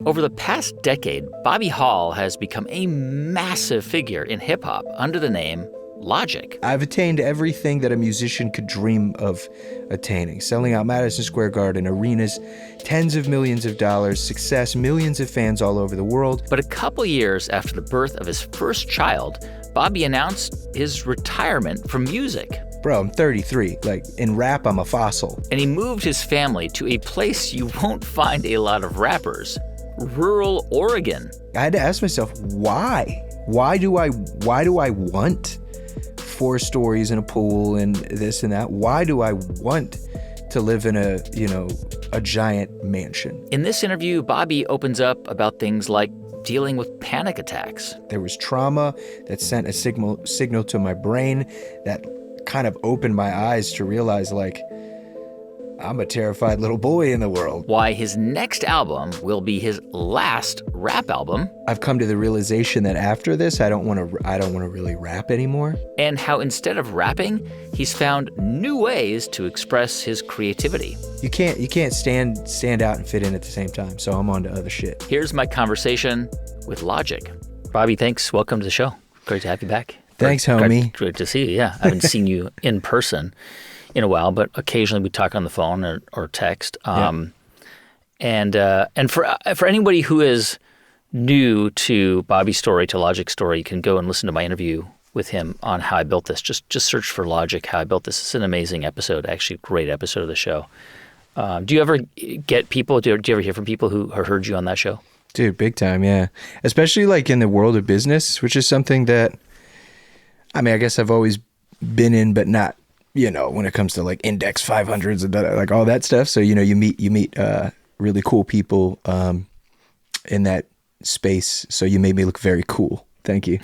Over the past decade, Bobby Hall has become a massive figure in hip-hop under the name Logic. I've attained everything that a musician could dream of attaining. Selling out Madison Square Garden, arenas, tens of millions of dollars, success, millions of fans all over the world. But a couple years after the birth of his first child, Bobby announced his retirement from music. Bro, I'm 33. Like, in rap, I'm a fossil. And he moved his family to a place you won't find a lot of rappers, rural Oregon. I had to ask myself, why? Why do I want 4 stories and a pool and this and that? Why do I want to live in a giant mansion? In this interview, Bobby opens up about things like dealing with panic attacks. There was trauma that sent a signal to my brain that kind of opened my eyes to realize, like, I'm a terrified little boy in the world. Why his next album will be his last rap album. I've come to the realization that after this, I don't want to really rap anymore. And how instead of rapping, he's found new ways to express his creativity. You can't stand out and fit in at the same time, so I'm on to other shit. Here's my conversation with Logic. Bobby, thanks. Welcome to the show. Great to have you back. Thanks, homie. Great to see you. Yeah, I haven't seen you in person in a while, but occasionally we talk on the phone or text. And for anybody who is new to Bobby's story, to Logic's story, you can go and listen to my interview with him on How I Built This. Just search for Logic, How I Built This. It's an amazing episode, actually a great episode of the show. Do you ever get people, do you ever hear from people who heard you on that show? Dude, big time, yeah. Especially like in the world of business, which is something that, I mean, I guess I've always been in, but not, when it comes to like index 500s and like all that stuff. So, you meet really cool people in that space. So you made me look very cool. Thank you.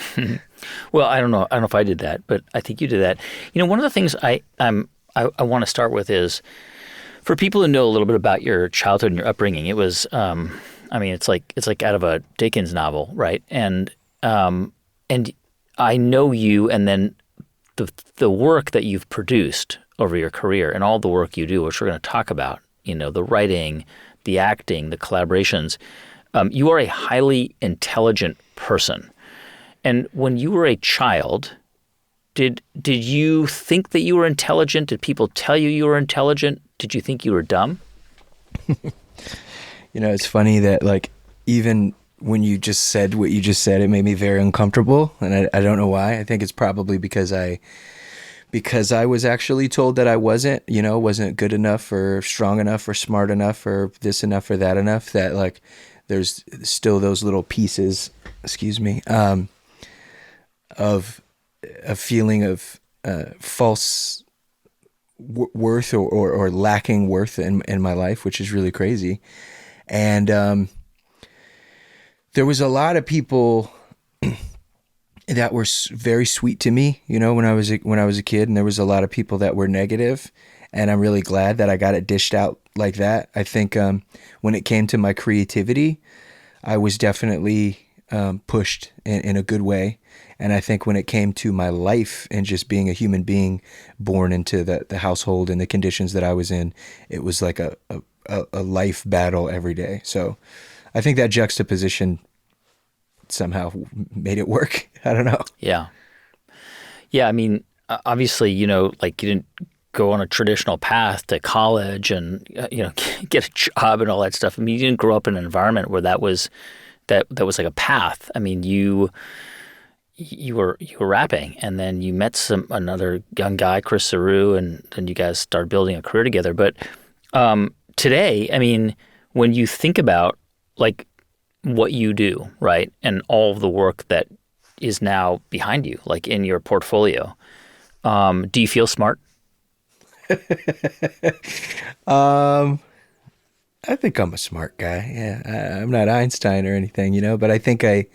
Well, I don't know if I did that, but I think you did that. One of the things I want to start with is, for people who know a little bit about your childhood and your upbringing, it was, it's like out of a Dickens novel, right? And I know you, and then the work that you've produced over your career and all the work you do, which we're going to talk about, the writing, the acting, the collaborations, you are a highly intelligent person. And when you were a child, did you think that you were intelligent? Did people tell you were intelligent? Did you think you were dumb? It's funny that, like, even when you just said what you just said, it made me very uncomfortable, and I don't know why. I think it's probably because I was actually told that I wasn't good enough or strong enough or smart enough or this enough or that enough, that like there's still those little pieces, of a feeling of false worth or lacking worth in my life, which is really crazy. And there was a lot of people that were very sweet to me, when I was a kid, and there was a lot of people that were negative, and I'm really glad that I got it dished out like that. I think when it came to my creativity, I was definitely pushed in a good way, and I think when it came to my life and just being a human being born into the household and the conditions that I was in, it was like a life battle every day. So I think that juxtaposition somehow made it work. I don't know. Yeah. Yeah, I mean, obviously, like, you didn't go on a traditional path to college and, get a job and all that stuff. I mean, you didn't grow up in an environment where that was like a path. I mean, you were rapping, and then you met another young guy, Chris Saru, and then you guys started building a career together. But today, I mean, when you think about like what you do, right, and all of the work that is now behind you, like in your portfolio, do you feel smart? I think I'm a smart guy. Yeah, I'm not Einstein or anything, but I think a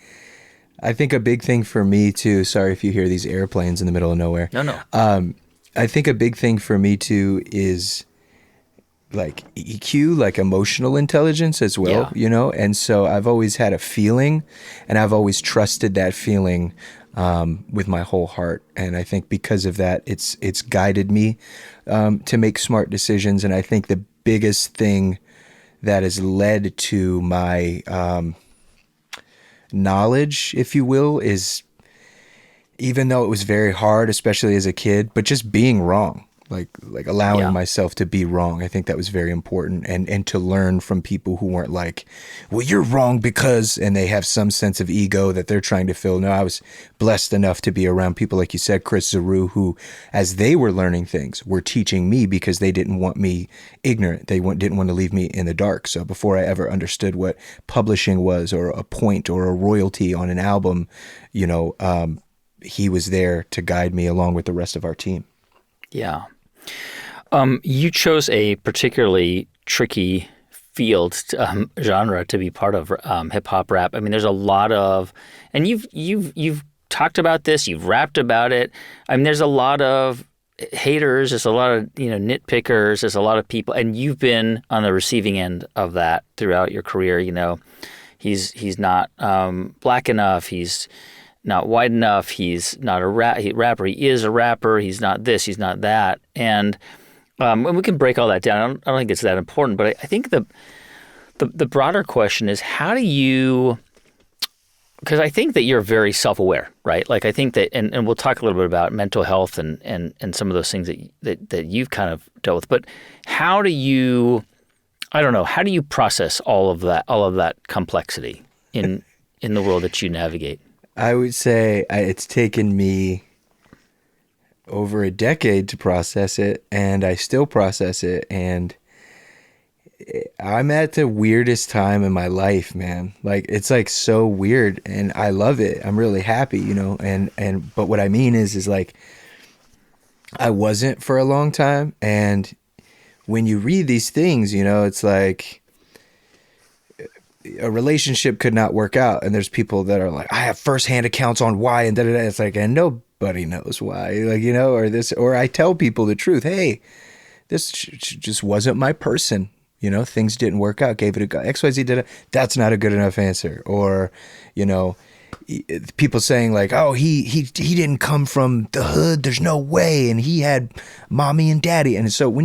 big thing for me too. Sorry if you hear these airplanes in the middle of nowhere. No. I think a big thing for me too is like EQ, like emotional intelligence as well, And so I've always had a feeling, and I've always trusted that feeling with my whole heart. And I think because of that, it's guided me to make smart decisions. And I think the biggest thing that has led to my knowledge, if you will, is, even though it was very hard, especially as a kid, but just being wrong, like allowing myself to be wrong. I think that was very important, and to learn from people who weren't like, well, you're wrong because, and they have some sense of ego that they're trying to fill. No, I was blessed enough to be around people like you said, 𝐥𝐤𝐬, who, as they were learning things, were teaching me because they didn't want me ignorant. They didn't want to leave me in the dark. So before I ever understood what publishing was, or a point or a royalty on an album, he was there to guide me along with the rest of our team. Yeah. You chose a particularly tricky field, genre to be part of, hip hop rap. I mean, there's a lot of, and you've talked about this, you've rapped about it. I mean, there's a lot of haters, there's a lot of nitpickers, there's a lot of people, and you've been on the receiving end of that throughout your career. He's not black enough, he's not white enough, he's not a rapper, he is a rapper, he's not this, he's not that. And we can break all that down. I don't think it's that important, but I think the broader question is, how do you, because I think that you're very self-aware, right? Like, I think that, and we'll talk a little bit about mental health and some of those things that you've kind of dealt with, but how do you, I don't know, how do you process all of that complexity in the world that you navigate? I would say it's taken me over a decade to process it, and I still process it, and I'm at the weirdest time in my life, man. Like, it's like so weird, and I love it. I'm really happy, but what I mean is like, I wasn't for a long time, and when you read these things, it's like a relationship could not work out, and there's people that are like, I have firsthand accounts on why, and da-da-da. It's like, and nobody knows why, or I tell people the truth. Hey, this just wasn't my person. Things didn't work out. Gave it a go. XYZ did it. That's not a good enough answer. Or, people saying like, oh, he didn't come from the hood. There's no way. And he had mommy and daddy. And so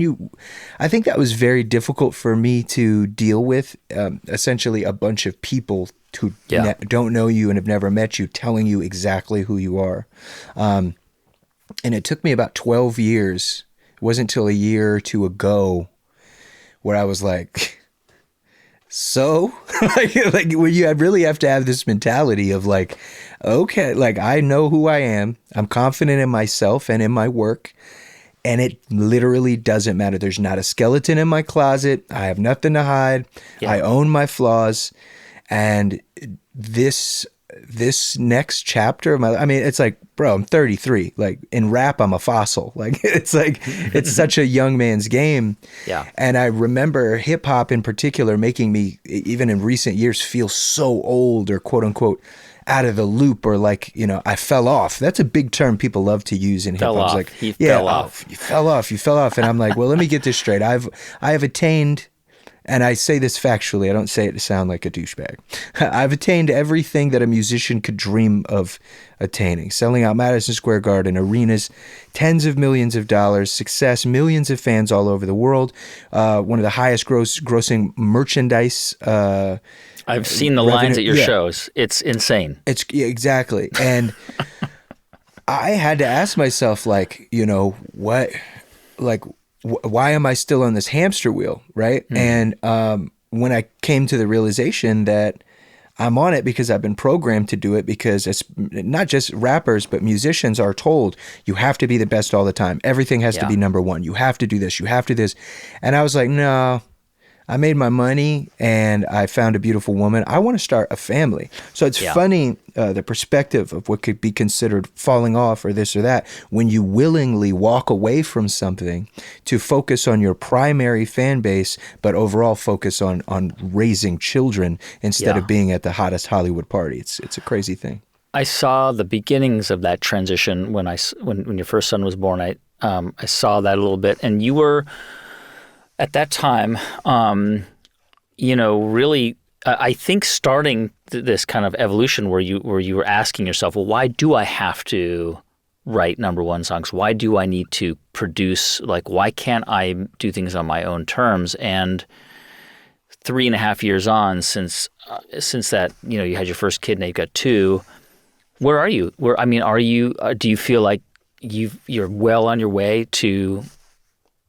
I think that was very difficult for me to deal with. Essentially a bunch of people who don't know you and have never met you telling you exactly who you are. And it took me about 12 years. It wasn't until a year or two ago where I was like, so like when you really have to have this mentality of like, okay, like, I know who I am. I'm confident in myself and in my work. And it literally doesn't matter. There's not a skeleton in my closet. I have nothing to hide. Yeah. I own my flaws. And this next chapter of my, I mean, it's like, bro, I'm 33. Like, in rap, I'm a fossil. Like, it's like, it's such a young man's game. Yeah. And I remember hip hop in particular making me, even in recent years, feel so old, or quote unquote out of the loop, or like, I fell off. That's a big term people love to use in hip hop. Like, he fell off. You fell off. And I'm like, well, let me get this straight. I have attained, and I say this factually, I don't say it to sound like a douchebag. I've attained everything that a musician could dream of attaining. Selling out Madison Square Garden, arenas, tens of millions of dollars, success, millions of fans all over the world, one of the highest grossing merchandise. I've seen the lines at your shows. It's insane. Exactly. And I had to ask myself, like, what, like, why am I still on this hamster wheel, right? And when I came to the realization that I'm on it because I've been programmed to do it, because it's not just rappers, but musicians are told, you have to be the best all the time. Everything has to be number one. You have to do this. You have to do this. And I was like, no, I made my money and I found a beautiful woman. I want to start a family. So it's funny, the perspective of what could be considered falling off or this or that, when you willingly walk away from something to focus on your primary fan base, but overall focus on raising children instead of being at the hottest Hollywood party. It's a crazy thing. I saw the beginnings of that transition when your first son was born. I saw that a little bit, and you were, at that time, really, I think starting this kind of evolution where you were asking yourself, well, why do I have to write number one songs? Why do I need to produce? Like, why can't I do things on my own terms? And 3.5 years on since that, you had your first kid, now you've got two. Where are you? Are you? Do you feel like you're well on your way to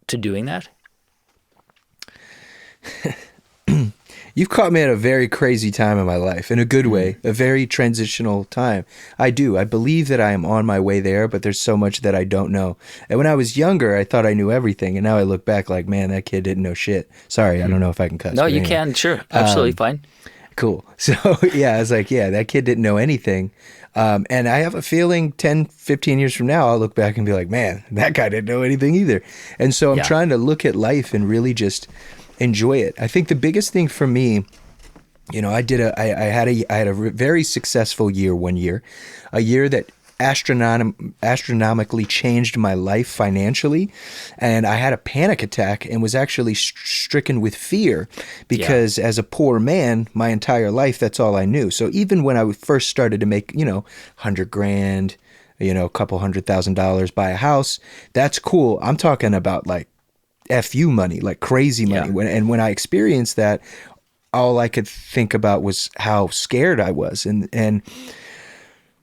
doing that? You've caught me at a very crazy time in my life, in a good way, a very transitional time. I do. I believe that I am on my way there, but there's so much that I don't know. And when I was younger, I thought I knew everything. And now I look back like, man, that kid didn't know shit. Sorry, I don't know if I can cuss. No, but you anyway. can. Sure. Absolutely fine. Cool. So, yeah, I was like, yeah, that kid didn't know anything. And I have a feeling 10, 15 years from now, I'll look back and be like, man, that guy didn't know anything either. And so I'm trying to look at life and really just enjoy it. I think the biggest thing for me, I had a very successful year one year, a year that astronomically changed my life financially, and I had a panic attack and was actually stricken with fear because as a poor man, my entire life, that's all I knew. So even when I first started to make, $100,000, a couple $100,000, buy a house, that's cool. I'm talking about like FU money, like crazy money. When I experienced that, all I could think about was how scared I was. And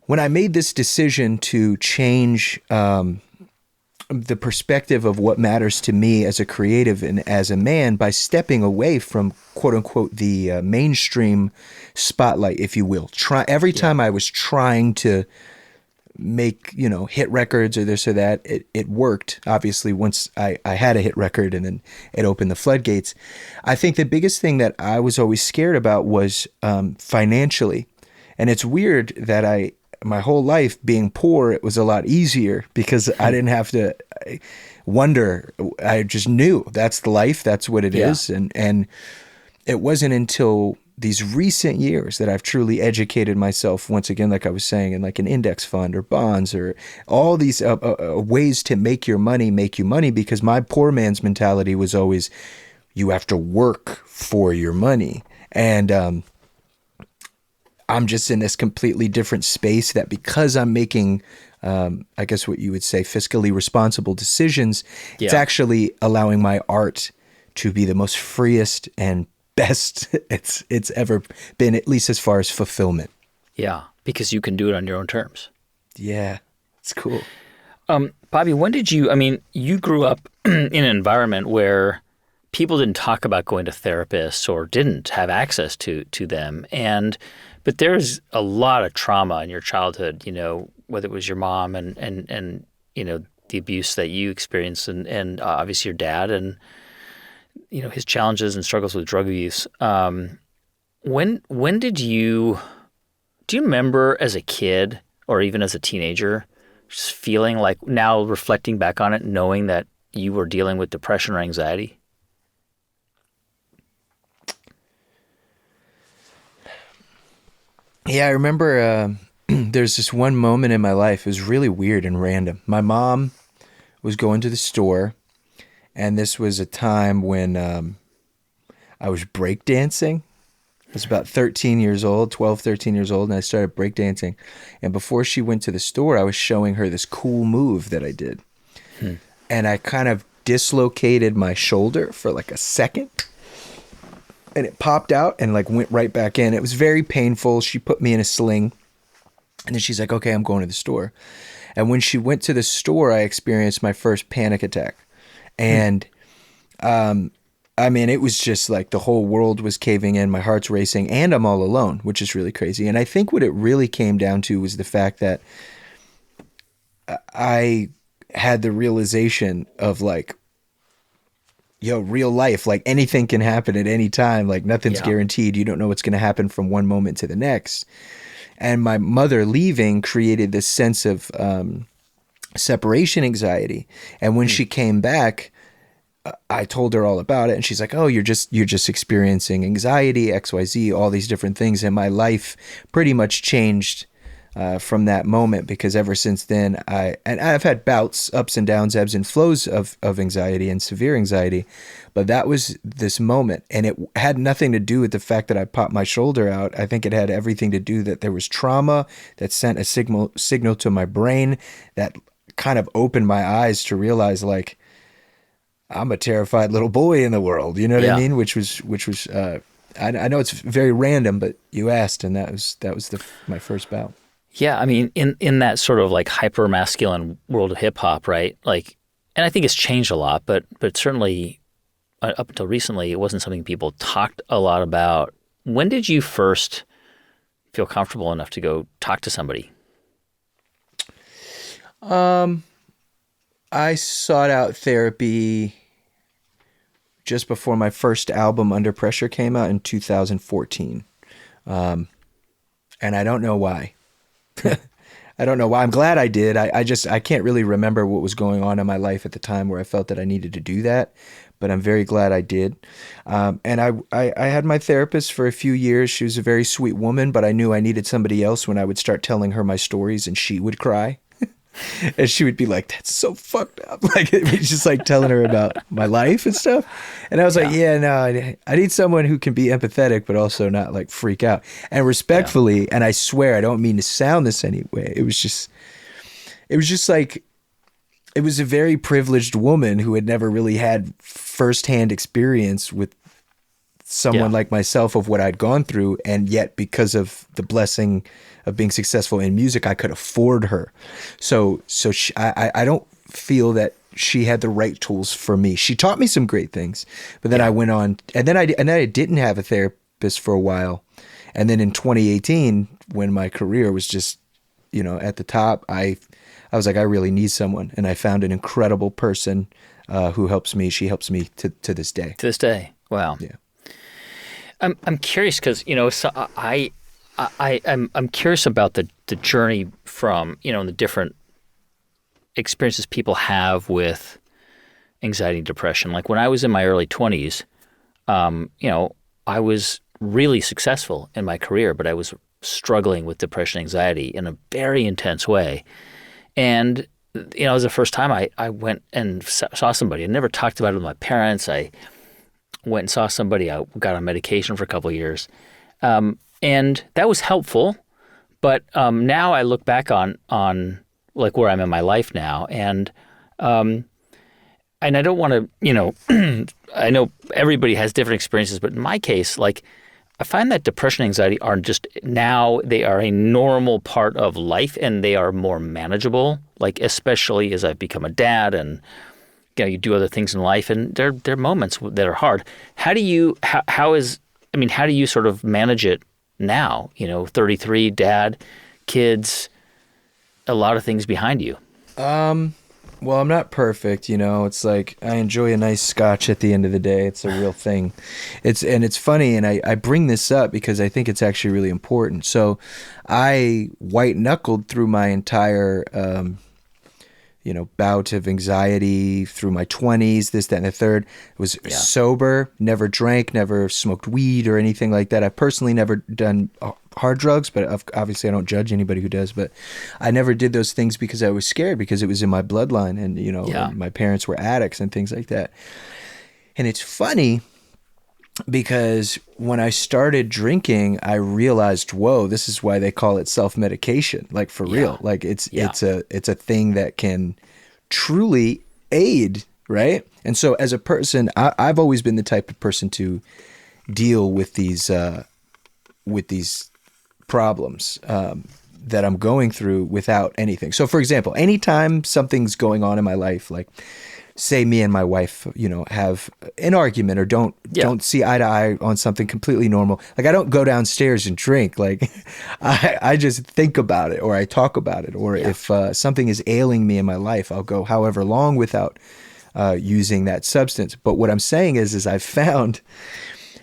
when I made this decision to change the perspective of what matters to me as a creative and as a man by stepping away from quote unquote the mainstream spotlight, if you will, every time I was trying to make, hit records or this or that, it worked. Obviously, once I had a hit record and then it opened the floodgates. I think the biggest thing that I was always scared about was financially. And it's weird that my whole life being poor, it was a lot easier because I didn't have to wonder. I just knew that's the life. That's what it is. And it wasn't until these recent years that I've truly educated myself, once again, like I was saying, in like an index fund or bonds or all these ways to make you money, because my poor man's mentality was always, you have to work for your money. And I'm just in this completely different space that because I'm making, I guess what you would say, fiscally responsible decisions, it's actually allowing my art to be the most freest and best it's ever been, at least as far as fulfillment. Yeah, because you can do it on your own terms. Yeah, it's cool. Bobby, when did you grew up in an environment where people didn't talk about going to therapists or didn't have access to them. But there's a lot of trauma in your childhood, whether it was your mom and the abuse that you experienced and obviously your dad and, his challenges and struggles with drug abuse. When do you remember as a kid or even as a teenager just feeling like, now reflecting back on it, knowing that you were dealing with depression or anxiety? Yeah, I remember there's this one moment in my life. It was really weird and random. My mom was going to the store, and this was a time when I was breakdancing. I was about 13 years old, 12, 13 years old, and I started breakdancing. And before she went to the store, I was showing her this cool move that I did. And I kind of dislocated my shoulder for like a second. And it popped out and like went right back in. It was very painful. She put me in a sling. And then she's like, okay, I'm going to the store. And when she went to the store, I experienced my first panic attack. And it was just like the whole world was caving in. My heart's racing and I'm all alone, which is really crazy. And I think what it really came down to was the fact that I had the realization of like, real life, like anything can happen at any time. Like nothing's guaranteed. You don't know what's going to happen from one moment to the next. And my mother leaving created this sense of separation anxiety. And when she came back, I told her all about it. And she's like, oh, you're just experiencing anxiety, XYZ, all these different things. And my life pretty much changed from that moment, because ever since then, I've had bouts, ups and downs, ebbs and flows of anxiety and severe anxiety, but that was this moment, and it had nothing to do with the fact that I popped my shoulder out. I think it had everything to do that there was trauma that sent a signal to my brain that kind of opened my eyes to realize like, I'm a terrified little boy in the world. You know what I Yeah. mean? Which was I know it's very random, but you asked, and that was my first bout. Yeah, I mean, in that sort of like hyper masculine world of hip hop, right? Like, and I think it's changed a lot, but certainly up until recently, it wasn't something people talked a lot about. When did you first feel comfortable enough to go talk to somebody? I sought out therapy just before my first album, Under Pressure, came out in 2014. And I don't know why. I don't know why. I'm glad I did. I can't really remember what was going on in my life at the time where I felt that I needed to do that, but I'm very glad I did. And I had my therapist for a few years. She was a very sweet woman, but I knew I needed somebody else when I would start telling her my stories and she would cry. And she would be like, "That's so fucked up." Like, it was just like telling her about my life and stuff. And I was like, yeah, no, I need someone who can be empathetic, but also not like freak out. And respectfully, and I swear, I don't mean to sound this anyway. It was just like, it was a very privileged woman who had never really had firsthand experience with someone like myself of what I'd gone through. And yet, because of the blessing of being successful in music, I could afford her. So I don't feel that she had the right tools for me. She taught me some great things, but then I went on, and then I didn't have a therapist for a while. And then in 2018, when my career was just, at the top, I was like, I really need someone. And I found an incredible person who helps me. She helps me to this day. To this day. Wow. Yeah. I'm curious because, so I'm curious about the journey from, the different experiences people have with anxiety and depression. Like when I was in my early 20s, I was really successful in my career, but I was struggling with depression and anxiety in a very intense way. And, it was the first time I went and saw somebody. I never talked about it with my parents. I went and saw somebody. I got on medication for a couple of years. And that was helpful. But now I look back on like where I'm in my life now. And I don't want to, I know everybody has different experiences, but in my case, like I find that depression and anxiety are just now they are a normal part of life and they are more manageable, like especially as I've become a dad and you do other things in life, and there are moments that are hard. How do you sort of manage it now? 33, dad, kids, a lot of things behind you. Well, I'm not perfect, it's like I enjoy a nice scotch at the end of the day. It's a real thing. It's funny, and I bring this up because I think it's actually really important. So I white knuckled through my entire bout of anxiety through my 20s, this, that, and the third. I was sober, never drank, never smoked weed or anything like that. I personally never done hard drugs, but obviously I don't judge anybody who does, but I never did those things because I was scared, because it was in my bloodline, and, my parents were addicts and things like that. And it's funny because when I started drinking, I realized, whoa, this is why they call it self-medication. Like for real. Like it's a thing that can truly aid, right? And so as a person, I've always been the type of person to deal with these problems that I'm going through without anything. So for example, anytime something's going on in my life, like say me and my wife, have an argument or don't see eye to eye on something completely normal. Like I don't go downstairs and drink. Like I just think about it, or I talk about it, or if something is ailing me in my life, I'll go however long without using that substance. But what I'm saying is I've found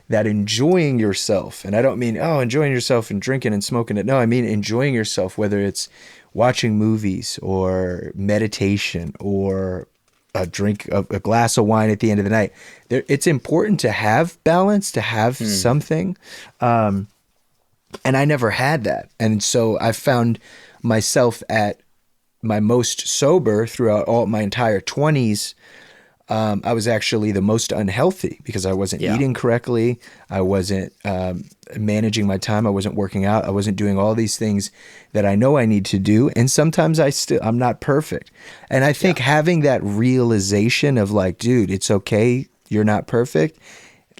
that enjoying yourself, and I don't mean, enjoying yourself and drinking and smoking it. No, I mean enjoying yourself, whether it's watching movies or meditation or a glass of wine at the end of the night. It's important to have balance, to have something. And I never had that. And so I found myself at my most sober throughout all my entire 20s, I was actually the most unhealthy because I wasn't eating correctly. I wasn't managing my time. I wasn't working out. I wasn't doing all these things that I know I need to do. And sometimes I'm not perfect. And I think having that realization of like, dude, it's okay. You're not perfect.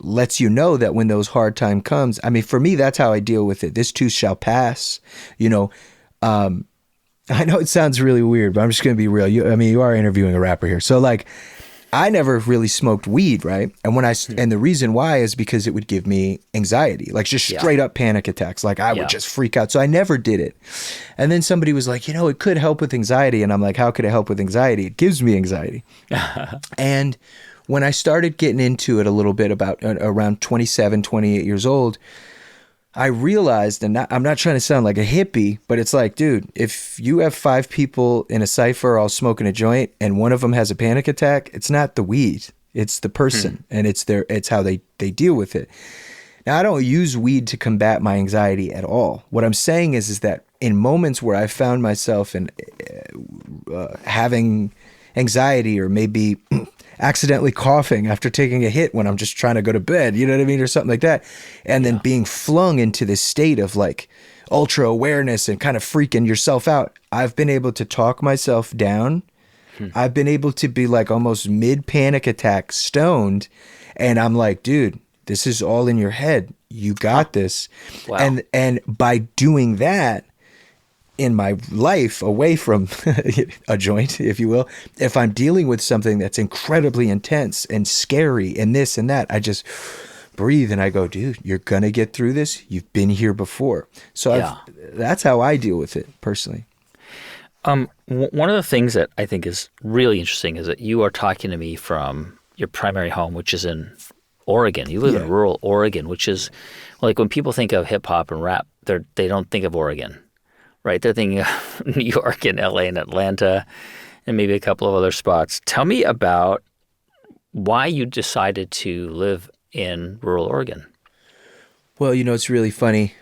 Lets you know that when those hard time comes, I mean, for me, that's how I deal with it. This too shall pass. You know, I know it sounds really weird, but I'm just going to be real. You are interviewing a rapper here. So like, I never really smoked weed, right? And and the reason why is because it would give me anxiety, like just straight up panic attacks. Like I would just freak out. So I never did it. And then somebody was like, it could help with anxiety. And I'm like, how could it help with anxiety? It gives me anxiety. And when I started getting into it a little bit about around 27, 28 years old, I realized, and I'm not trying to sound like a hippie, but it's like, dude, if you have 5 people in a cypher all smoking a joint and one of them has a panic attack, it's not the weed, it's the person, and it's how they deal with it. Now, I don't use weed to combat my anxiety at all. What I'm saying is that in moments where I found myself in having anxiety or maybe accidentally coughing after taking a hit when I'm just trying to go to bed, you know what I mean? Or something like that. And then being flung into this state of like ultra awareness and kind of freaking yourself out. I've been able to talk myself down. I've been able to be like almost mid panic attack stoned. And I'm like, dude, this is all in your head. You got this. Wow. And by doing that, in my life away from a joint, if you will, if I'm dealing with something that's incredibly intense and scary and this and that, I just breathe and I go, dude, you're going to get through this. You've been here before. So that's how I deal with it personally. One of the things that I think is really interesting is that you are talking to me from your primary home, which is in Oregon. You live in rural Oregon, which is like when people think of hip hop and rap, they don't think of Oregon. Right, they're thinking of New York and LA and Atlanta and maybe a couple of other spots. Tell me about why you decided to live in rural Oregon. Well, it's really funny.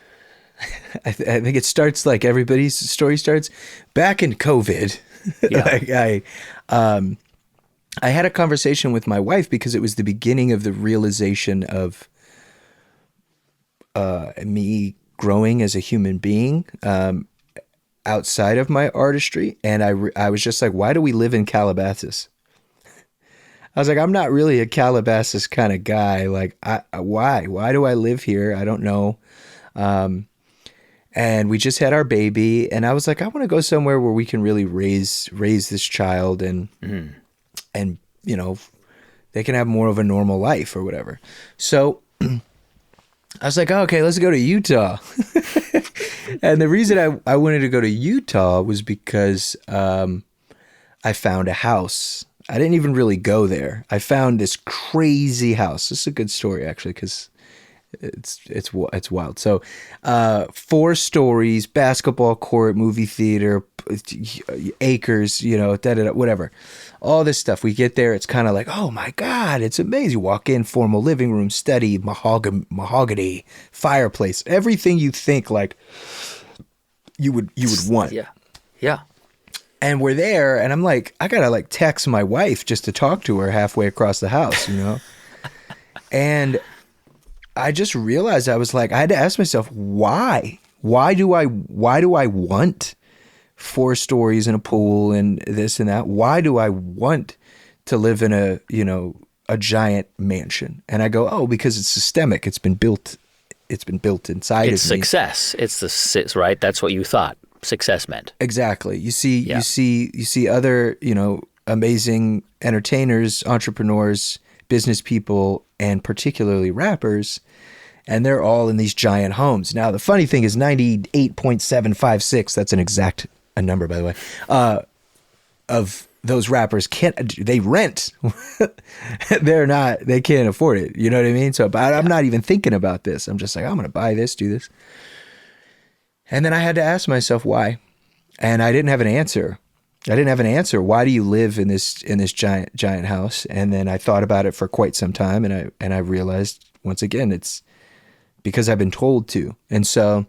I think it starts like everybody's story starts back in COVID. Like I had a conversation with my wife because it was the beginning of the realization of me growing as a human being. Outside of my artistry, and I was just like, why do we live in Calabasas? I was like, I'm not really a Calabasas kind of guy. Like, why do I live here? I don't know. And we just had our baby, and I was like, I want to go somewhere where we can really raise this child, and they can have more of a normal life or whatever. So I was like, oh, okay, let's go to Utah. And the reason I wanted to go to Utah was because I found a house. I didn't even really go there. I found this crazy house. This is a good story, actually, because it's wild. So 4 stories, basketball court, movie theater, acres, whatever. All this stuff. We get there, it's kind of like, oh my God, it's amazing. You walk in, formal living room, study, mahogany, fireplace, everything you think like you would want. Yeah. And we're there, and I'm like, I gotta like text my wife just to talk to her halfway across the house, And I just realized I had to ask myself, why? Why do I want 4 stories and a pool and this and that? Why do I want to live in a giant mansion? And I go, oh, because it's systemic. It's been built inside of me. It's success. It's right. That's what you thought success meant. Exactly. You see other, amazing entertainers, entrepreneurs, business people, and particularly rappers, and they're all in these giant homes. Now, the funny thing is 98.756, that's an exact number, by the way, of those rappers they rent. They can't afford it. You know what I mean? So I'm not even thinking about this. I'm just like, I'm going to buy this, do this. And then I had to ask myself why. And I didn't have an answer. Why do you live in this giant house? And then I thought about it for quite some time, and I realized once again it's because I've been told to. And so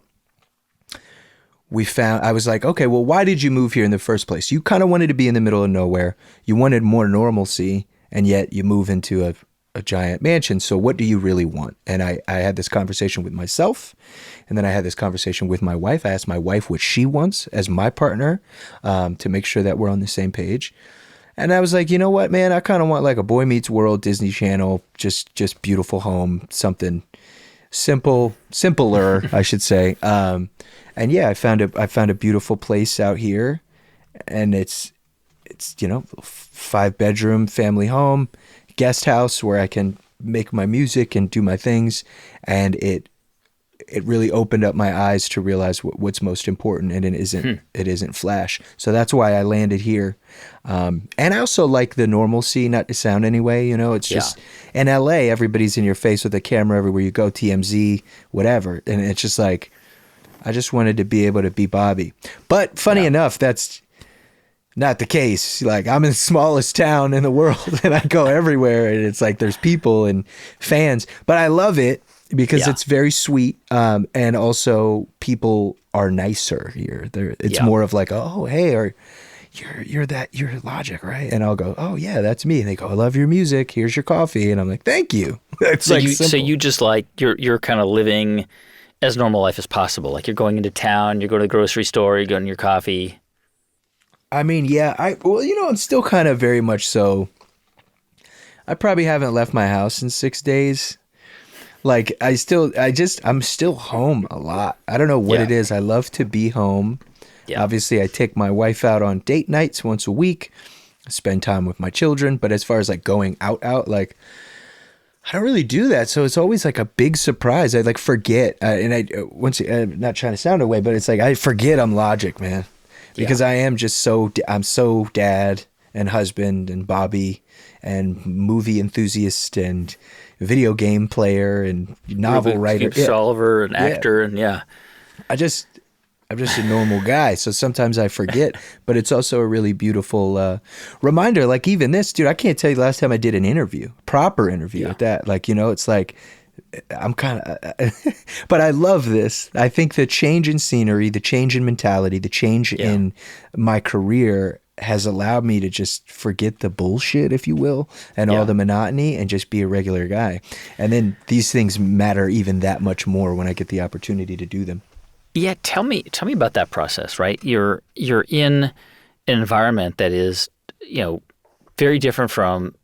I was like, okay, well, why did you move here in the first place? You kind of wanted to be in the middle of nowhere. You wanted more normalcy, and yet you move into a giant mansion. So what do you really want? And I had this conversation with myself, and then I had this conversation with my wife. I asked my wife what she wants as my partner, to make sure that we're on the same page. And I was like, you know what, man, I kind of want like a Boy Meets World, Disney Channel, just beautiful home, something simpler, I should say. And yeah, I found a beautiful place out here, and it's 5-bedroom family home, guest house where I can make my music and do my things. And it really opened up my eyes to realize what's most important, and it isn't flash. So that's why I landed here. And I also like the normalcy, not to sound anyway, it's just in LA, everybody's in your face with a camera everywhere you go, TMZ, whatever. And it's just like, I just wanted to be able to be Bobby. But funny enough, that's not the case. Like, I'm in the smallest town in the world and I go everywhere, and it's like there's people and fans, but I love it because it's very sweet. And also people are nicer here. It's more of like, oh, hey, you're Logic, right? And I'll go, oh yeah, that's me. And they go, I love your music. Here's your coffee. And I'm like, thank you. So you just like, you're kind of living as normal life as possible. Like, you're going into town, you're going to the grocery store, you're getting your coffee. I mean, yeah, I'm still kind of very much so. I probably haven't left my house in 6 days. Like, I'm still home a lot. I don't know what it is. I love to be home. Yeah. Obviously, I take my wife out on date nights once a week, spend time with my children. But as far as like going out, like, I don't really do that. So it's always like a big surprise. I like forget. I'm not trying to sound away, but it's like, I forget I'm Logic, man. Because I am just I'm so dad and husband and Bobby and movie enthusiast and video game player and novel writer. Solver and actor and I'm just a normal guy. So sometimes I forget, but it's also a really beautiful reminder. Like, even this, dude, I can't tell you the last time I did an interview, proper interview with that. Like, it's like, I'm kind of, but I love this. I think the change in scenery, the change in mentality, the change in my career has allowed me to just forget the bullshit, if you will, and all the monotony, and just be a regular guy. And then these things matter even that much more when I get the opportunity to do them. Yeah, tell me about that process, right? You're in an environment that is, very different from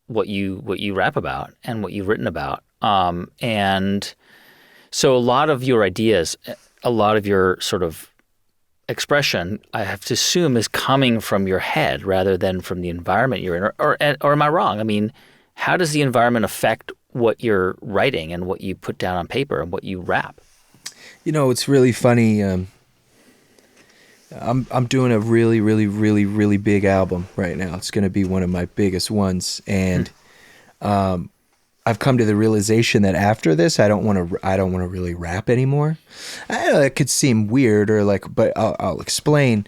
what you rap about and what you've written about. And so a lot of your ideas, a lot of your sort of expression, I have to assume, is coming from your head rather than from the environment you're in. Or am I wrong? I mean, how does the environment affect what you're writing and what you put down on paper and what you rap? It's really funny. I'm doing a really, really, really, really big album right now. It's going to be one of my biggest ones, and I've come to the realization that after this, I don't want to really rap anymore. I know it could seem weird, but I'll explain.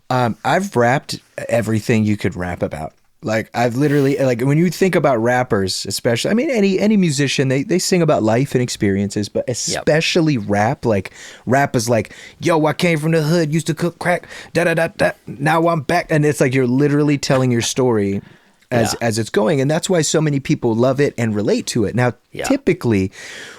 I've rapped everything you could rap about. Like, I've literally, like, when you think about rappers, especially, I mean, any musician, they sing about life and experiences, but especially rap. Like, rap is like, yo, I came from the hood, used to cook crack, da-da-da-da, now I'm back. And it's like, you're literally telling your story as it's going. And that's why so many people love it and relate to it. Now, typically,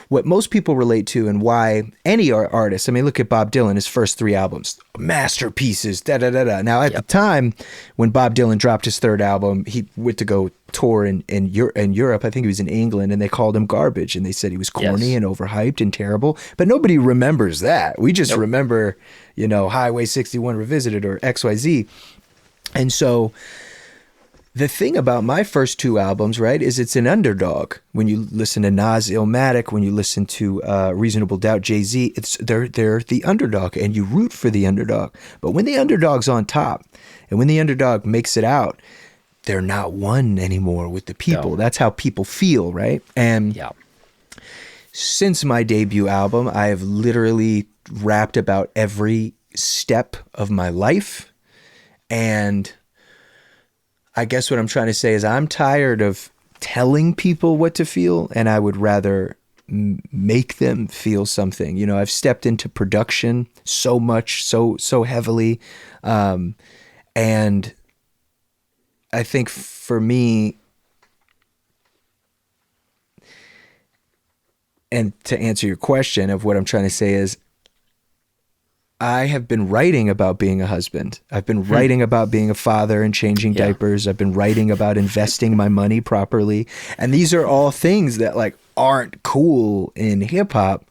what most people relate to, and why any artist, I mean, look at Bob Dylan, his first 3 albums, masterpieces, da-da-da-da. Now, at the time, when Bob Dylan dropped his 3rd album, he went to go tour in Europe. I think he was in England, and they called him garbage. And they said he was corny and overhyped and terrible. But nobody remembers that. We just remember, Highway 61 Revisited or XYZ. And so the thing about my first 2 albums, right, is it's an underdog. When you listen to 𝐤𝐤𝐤𝐞, when you listen to Reasonable Doubt, Jay-Z, they're the underdog, and you root for the underdog. But when the underdog's on top, and when the underdog makes it out, they're not one anymore with the people. No. That's how people feel, right? And since my debut album, I have literally rapped about every step of my life, and I guess what I'm trying to say is I'm tired of telling people what to feel, and I would rather make them feel something. I've stepped into production so much, so heavily. And I think for me, and to answer your question of what I'm trying to say is, I have been writing about being a husband. I've been writing about being a father and changing diapers. I've been writing about investing my money properly. And these are all things that like aren't cool in hip hop.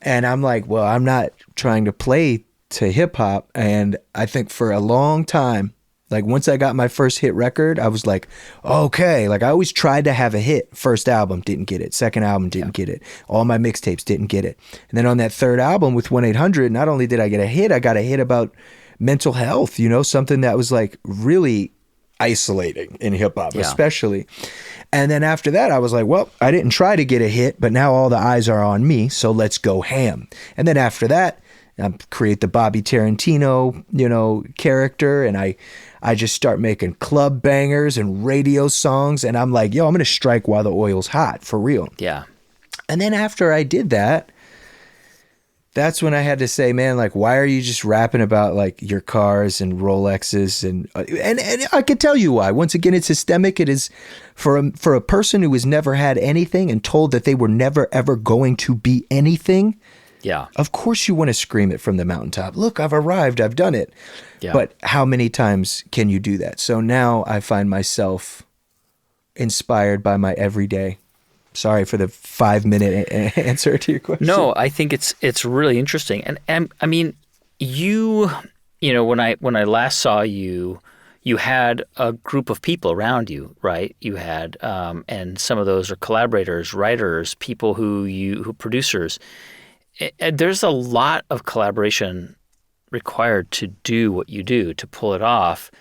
And I'm like, well, I'm not trying to play to hip hop. And I think for a long time, like once I got my first hit record, I was like, okay, like I always tried to have a hit. First album, didn't get it. Second album, didn't get it. All my mixtapes didn't get it. And then on that third album with 1-800, not only did I get a hit, I got a hit about mental health, you know, something that was like really isolating in hip hop, especially. And then after that, I was like, well, I didn't try to get a hit, but now all the eyes are on me. So let's go ham. And then after that, I create the Bobby Tarantino, you know, character. And I just start making club bangers and radio songs. And I'm like, yo, I'm going to strike while the oil's hot, for real. Yeah. And then after I did that, that's when I had to say, man, like, why are you just rapping about like your cars and Rolexes? And I could tell you why. Once again, it's systemic. It is for a person who has never had anything and told that they were never, ever going to be anything. Yeah. Of course you want to scream it from the mountaintop. Look, I've arrived. I've done it. Yeah. But how many times can you do that? So now I find myself inspired by my everyday. Sorry for the 5-minute answer to your question. No, I think it's really interesting. And I mean, you know, when I last saw you, you had a group of people around you, right? You had, and some of those are collaborators, writers, people who producers. There's a lot of collaboration required to do what you do, to pull it off.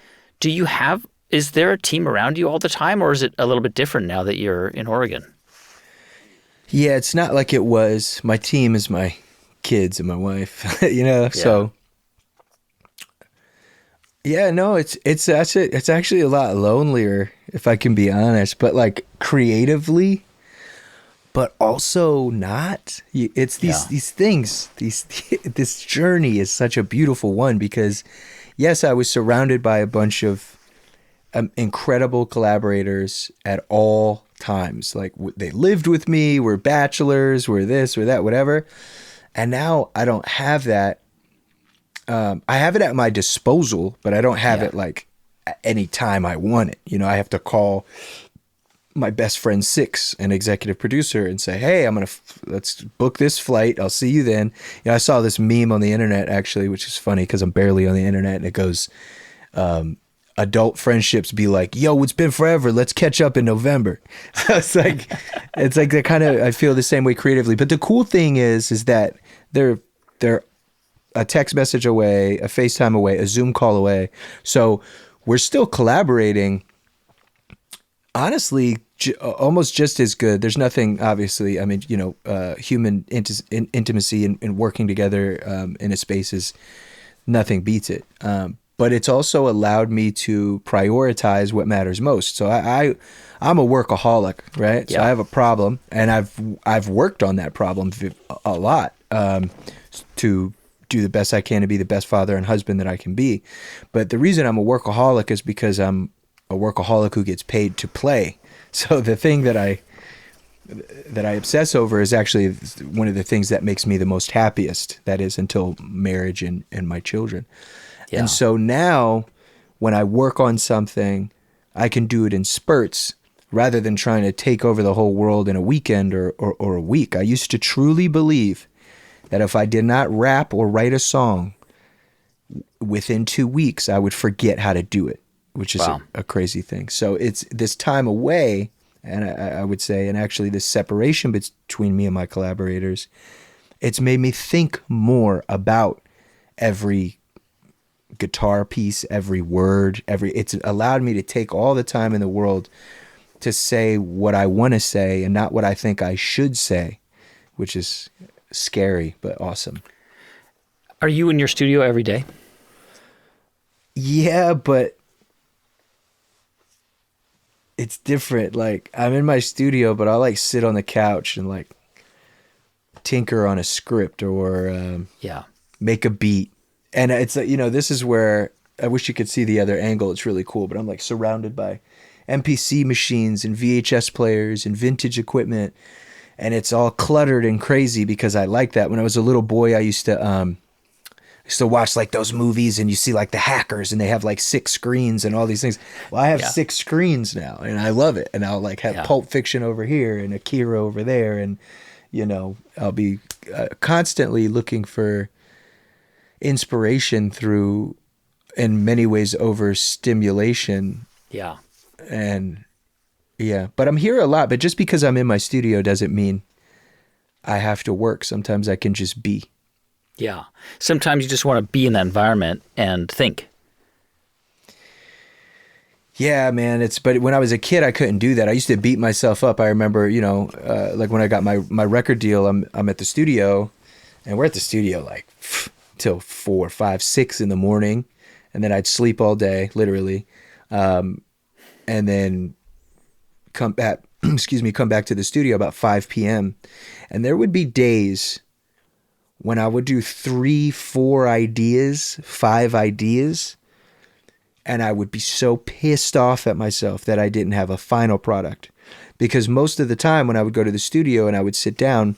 Is there a team around you all the time, or is it a little bit different now that you're in Oregon? Yeah, it's not like it was. My team is my kids and my wife, you know, so. Yeah, no, it's actually a lot lonelier, if I can be honest, but like creatively, but also not. It's these things, this journey is such a beautiful one because, yes, I was surrounded by a bunch of incredible collaborators at all times. Like they lived with me, we're bachelors, we're this, we're that, whatever. And now I don't have that. I have it at my disposal, but I don't have it like any time I want it. You know, I have to call my best friend Six, an executive producer, and say, hey, let's book this flight. I'll see you then. You know, I saw this meme on the internet actually, which is funny because I'm barely on the internet, and it goes, adult friendships be like, yo, it's been forever. Let's catch up in November. it's like the kind of, I feel the same way creatively. But the cool thing is that they're a text message away, a FaceTime away, a Zoom call away. So we're still collaborating. Honestly, almost just as good. There's nothing, obviously, I mean, you know, human intimacy and working together in a space is, nothing beats it. But it's also allowed me to prioritize what matters most. So I'm a workaholic, right? So I have a problem, and I've worked on that problem a lot to do the best I can to be the best father and husband that I can be. But the reason I'm a workaholic is because I'm a workaholic who gets paid to play. So the thing that I obsess over is actually one of the things that makes me the most happiest. That is until marriage and my children. Yeah. And so now when I work on something, I can do it in spurts rather than trying to take over the whole world in a weekend or a week. I used to truly believe that if I did not rap or write a song within 2 weeks, I would forget how to do it, which is a crazy thing. So it's this time away, and I would say, and actually this separation between me and my collaborators, it's made me think more about every guitar piece, every word, it's allowed me to take all the time in the world to say what I want to say and not what I think I should say, which is scary, but awesome. Are you in your studio every day? Yeah, but it's different. Like I'm in my studio, but I'll like sit on the couch and like tinker on a script or make a beat. And it's like, you know, this is where I wish you could see the other angle. It's really cool, but I'm like surrounded by MPC machines and VHS players and vintage equipment. and it's all cluttered and crazy because I like that. When I was a little boy, I used to watch like those movies, and you see like the hackers, and they have like 6 screens and all these things. Well, I have 6 screens now, and I love it. And I'll like have Pulp Fiction over here and Akira over there, and I'll be constantly looking for inspiration through, in many ways, overstimulation. Yeah. And but I'm here a lot. But just because I'm in my studio doesn't mean I have to work. Sometimes I can just be. Yeah. Sometimes you just want to be in that environment and think. Yeah, man. But when I was a kid, I couldn't do that. I used to beat myself up. I remember, like when I got my record deal, I'm at the studio, and we're at the studio like till 4, 5, 6 in the morning, and then I'd sleep all day, literally, and then come back to the studio about 5 p.m. And there would be days when I would do 3, 4 ideas, 5 ideas, and I would be so pissed off at myself that I didn't have a final product. Because most of the time when I would go to the studio and I would sit down,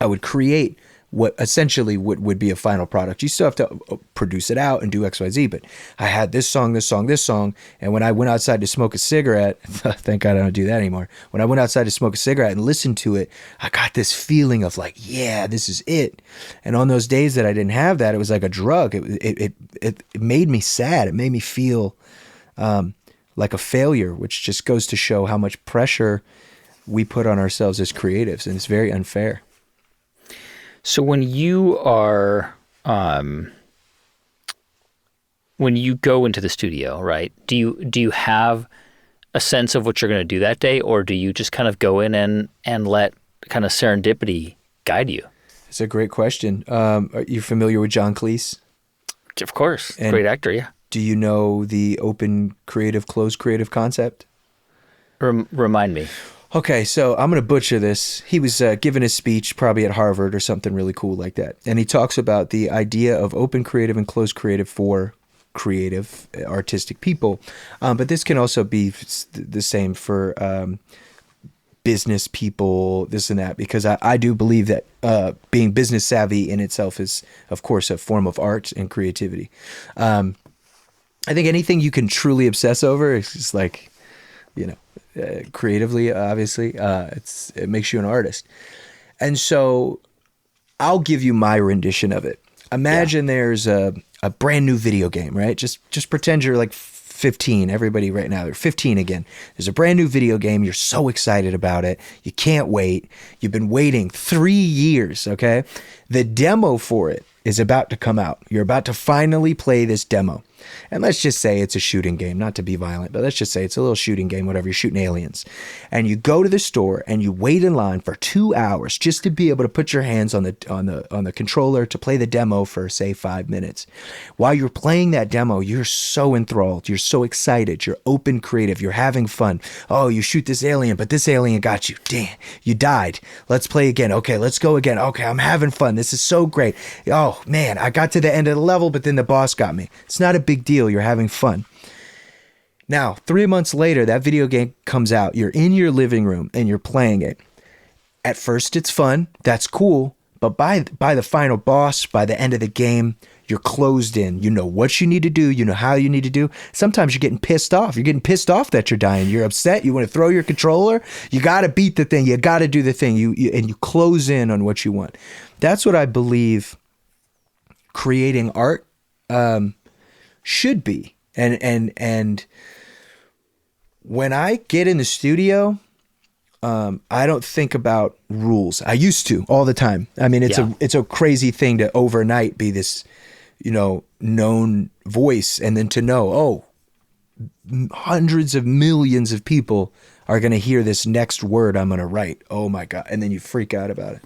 I would create what essentially would be a final product. You still have to produce it out and do X, Y, Z, but I had this song, and when I went outside to smoke a cigarette, thank God I don't do that anymore. When I went outside to smoke a cigarette and listened to it, I got this feeling of like, yeah, this is it. And on those days that I didn't have that, it was like a drug. It made me sad. It made me feel like a failure, which just goes to show how much pressure we put on ourselves as creatives, and it's very unfair. So when you are, when you go into the studio, right, do you have a sense of what you're going to do that day, or do you just kind of go in and let kind of serendipity guide you? It's a great question. Are you familiar with John Cleese? Of course. And great actor, yeah. Do you know the open creative, closed creative concept? Remind me. Okay, so I'm going to butcher this. He was giving his speech probably at Harvard or something really cool like that. And he talks about the idea of open creative and closed creative for creative, artistic people. But this can also be the same for business people, this and that, because I do believe that being business savvy in itself is, of course, a form of art and creativity. I think anything you can truly obsess over is just like, creatively, obviously, it makes you an artist. And so I'll give you my rendition of it. Imagine there's a brand new video game, right? Just pretend you're like 15. Everybody right now, they're 15 again. There's a brand new video game. You're so excited about it. You can't wait. You've been waiting 3 years, okay? The demo for it is about to come out. You're about to finally play this demo. And let's just say it's a shooting game, not to be violent, but let's just say it's a little shooting game, whatever. You're shooting aliens. And you go to the store and you wait in line for 2 hours just to be able to put your hands on the controller to play the demo for, say, 5 minutes. While you're playing that demo, you're so enthralled. You're so excited. You're open creative. You're having fun. Oh, you shoot this alien, but this alien got you. Damn, you died. Let's play again. Okay, let's go again. Okay, I'm having fun. This is so great. Oh, man, I got to the end of the level, but then the boss got me. It's not a big deal. You're having fun. Now, 3 months later, that video game comes out. You're in your living room and you're playing it. At first, it's fun. That's cool. But by the final boss, by the end of the game, you're closed in. You know what you need to do. You know how you need to do. Sometimes you're getting pissed off. You're getting pissed off that you're dying. You're upset. You want to throw your controller. You got to beat the thing. You got to do the thing. And you close in on what you want. That's what I believe creating art should be. And when I get in the studio, I don't think about rules. I used to all the time. I mean, it's a crazy thing to overnight be this, known voice, and then to know, hundreds of millions of people are going to hear this next word I'm going to write. Oh my God. And then you freak out about it.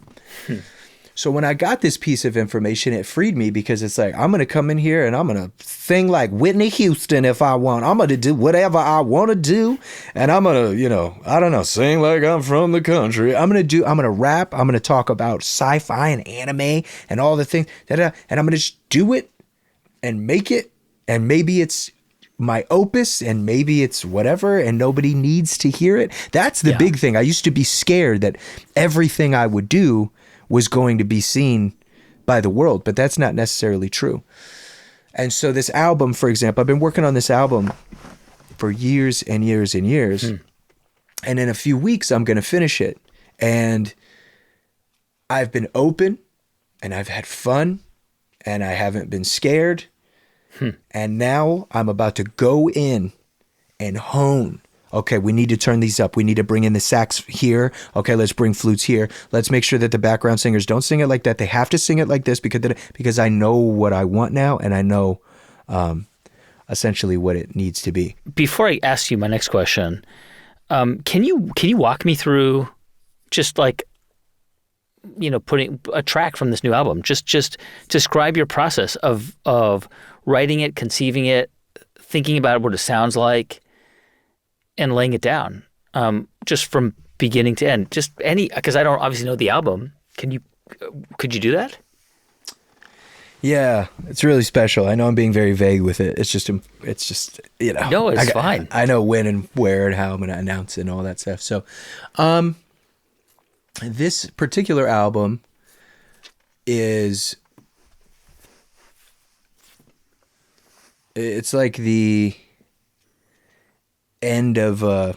So when I got this piece of information, it freed me, because it's like, I'm going to come in here and I'm going to sing like Whitney Houston if I want. I'm going to do whatever I want to do. And I'm going to, I don't know, sing like I'm from the country. I'm going to rap. I'm going to talk about sci-fi and anime and all the things. And I'm going to just do it and make it. And maybe it's my opus and maybe it's whatever and nobody needs to hear it. That's the big thing. I used to be scared that everything I would do was going to be seen by the world, but that's not necessarily true. And so this album, for example, I've been working on this album for years and years and years. And in a few weeks, I'm going to finish it. And I've been open and I've had fun and I haven't been scared. And now I'm about to go in and hone. Okay, we need to turn these up. We need to bring in the sax here. Okay, let's bring flutes here. Let's make sure that the background singers don't sing it like that. They have to sing it like this because I know what I want now, and I know essentially what it needs to be. Before I ask you my next question, can you walk me through just like, you know, putting a track from this new album? Just describe your process of writing it, conceiving it, thinking about what it sounds like, and laying it down, just from beginning to end. Just any, because I don't obviously know the album. Could you do that? Yeah, it's really special. I know I'm being very vague with it. It's just you know. No, it's fine. I know when and where and how I'm going to announce it and all that stuff. So, this particular album it's like the end of an